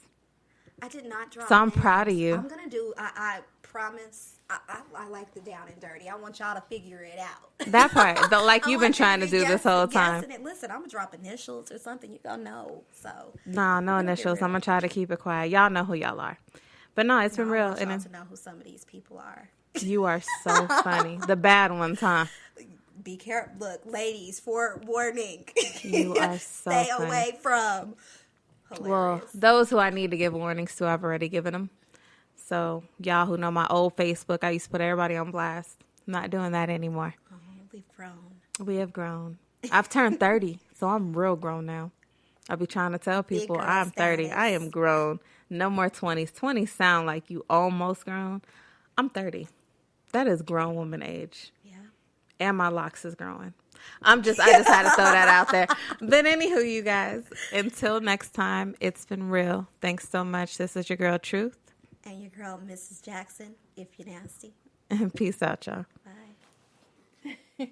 I did not drop So I'm names. proud of you. I'm going to do, I promise, I like the down and dirty. I want y'all to figure it out. That part, like you've been trying to do this whole time. Listen, I'm going to drop initials or something. You're going to know. So No initials. I'm going to try to keep it quiet. Y'all know who y'all are. But no, it's been real. I want y'all And to know who some of these people are. you are so funny. The bad ones, huh? Be careful. Look, ladies, forewarning. You are so Stay funny. away from. Hilarious. Well, those who I need to give warnings to, I've already given them. So y'all who know my old Facebook, I used to put everybody on blast. I'm not doing that anymore. Oh, we've grown. We have grown. I've turned 30, so I'm real grown now. I'll be trying to tell people girl I'm 30. status. I am grown. No more 20s. 20s sound like you almost grown. I'm 30. That is grown woman age. Yeah. And my locks is growing. I just had to throw that out there. But anywho, you guys, until next time, it's been real. Thanks so much. This is your girl, Truth. And your girl, Mrs. Jackson, if you're nasty. And peace out, y'all. Bye.